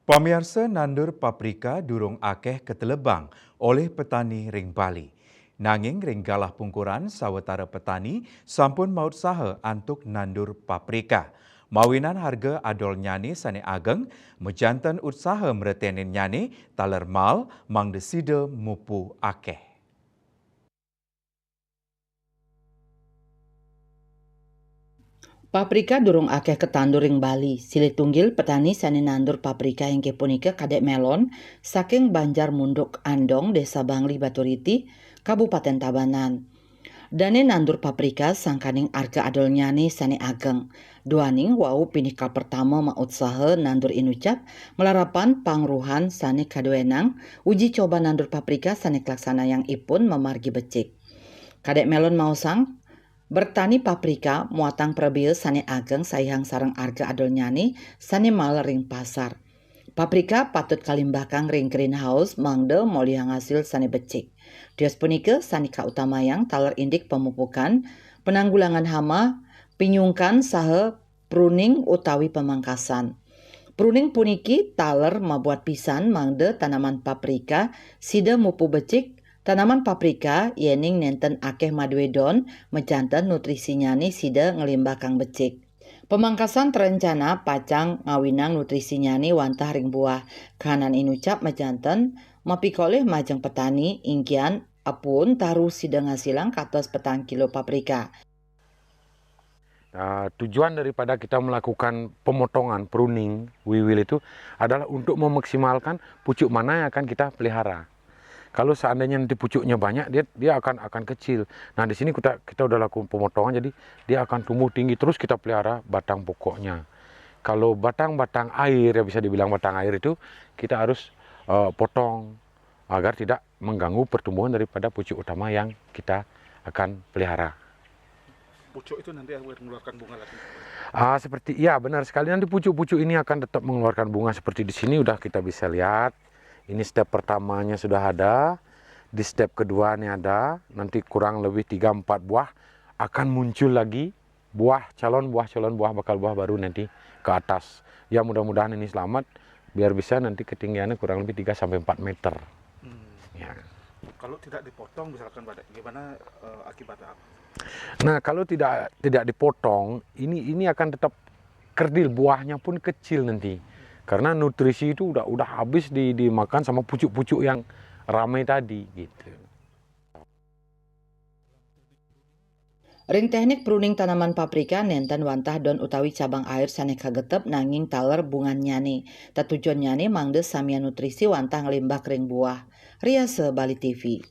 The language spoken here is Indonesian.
Pamirsa nandur paprika durung akeh ketelebang oleh petani ring Bali. Nanging ring galah pungkuran sawetara petani sampun maut saha antuk nandur paprika. Mawinan harga adol nyane sane ageng, mejanten usaha mretenin nyane taler mal mangdesida mupu akeh. Paprika durung akeh ketandur ing Bali. Silih tunggil petani sane nandur paprika inggih punika kadek melon saking Banjar Munduk Andong, Desa Bangli Baturiti, Kabupaten Tabanan. Dane nandur paprika sangkaning arga adol nyane sane ageng. Duaning wau pinikal pertama maut saha nandur inucap melarapan pangruhan sane kaduenang uji coba nandur paprika sane klaksana yang ipun memargi becik. Kadek melon mau sang bertani paprika muatang prebil sane ageng sayang sarang arga adol nyani sane mal ring pasar. Paprika patut kalimbakang ring greenhouse mangde moliang hasil sane becik. Dios punika sanika utamayang taler indik pemupukan, penanggulangan hama, pinyungkan saha pruning utawi pemangkasan. Pruning puniki taler mabuat pisan mangde tanaman paprika sida mupu becik. Tanaman paprika yening nenten akeh madwedon mejanten nutrisinya ni sida ngelimbakang becik. Pemangkasan terencana pacang ngawinang nutrisinya ni wantah ring buah. Kanan inucap mejanten mapikoleh majeng petani ingkian apun taruh sida ngasilang katos petang kilo paprika. Tujuan daripada kita melakukan pemotongan, pruning, wiwil itu adalah untuk memaksimalkan pucuk mana yang akan kita pelihara. Kalau seandainya nanti pucuknya banyak, dia akan kecil. Nah di sini kita udah lakukan pemotongan, jadi dia akan tumbuh tinggi terus kita pelihara batang pokoknya. Kalau batang-batang air, ya bisa dibilang batang air itu kita harus potong agar tidak mengganggu pertumbuhan daripada pucuk utama yang kita akan pelihara. Pucuk itu nanti akan mengeluarkan bunga lagi. Seperti iya benar sekali, nanti pucuk-pucuk ini akan tetap mengeluarkan bunga seperti di sini udah kita bisa lihat. Ini step pertamanya sudah ada, di step kedua ini ada, nanti kurang lebih 3-4 buah akan muncul lagi calon buah bakal buah baru nanti ke atas. Ya mudah-mudahan ini selamat biar bisa nanti ketinggiannya kurang lebih 3-4 meter. Ya. Kalau tidak dipotong misalkan gimana akibatnya apa? Nah kalau tidak dipotong ini akan tetap kerdil, buahnya pun kecil nanti karena nutrisi itu udah habis dimakan sama pucuk-pucuk yang ramai tadi gitu. Ring teknik pruning tanaman paprika nenten wantah don utawi cabang air sane kagetep nanging taler bungan nyani. Tatujuan nyani mangde samia nutrisi wantah ngelimbak ring buah. Riase Bali TV.